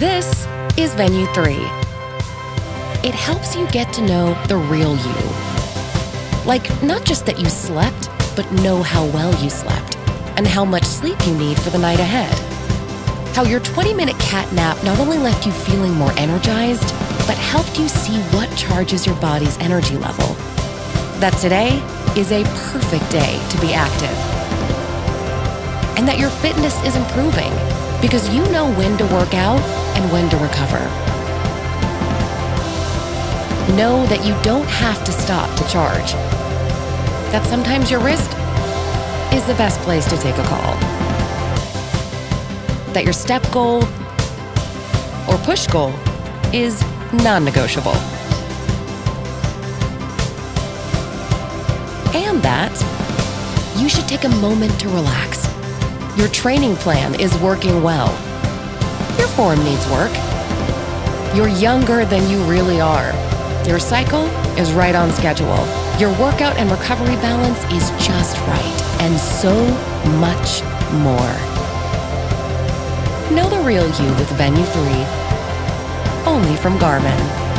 This is Venu 3. It helps you get to know the real you. Like, not just that you slept, but know how well you slept and how much sleep you need for the night ahead. How your 20-minute cat nap not only left you feeling more energized, but helped you see what charges your body's energy level. That today is a perfect day to be active. And that your fitness is improving because you know when to work out and when to recover. Know that you don't have to stop to charge. That sometimes your wrist is the best place to take a call. That your step goal or push goal is non-negotiable. And that you should take a moment to relax. Your training plan is working well. Your form needs work. You're younger than you really are. Your cycle is right on schedule. Your workout and recovery balance is just right, and so much more. Know the real you with Venu 3, only from Garmin.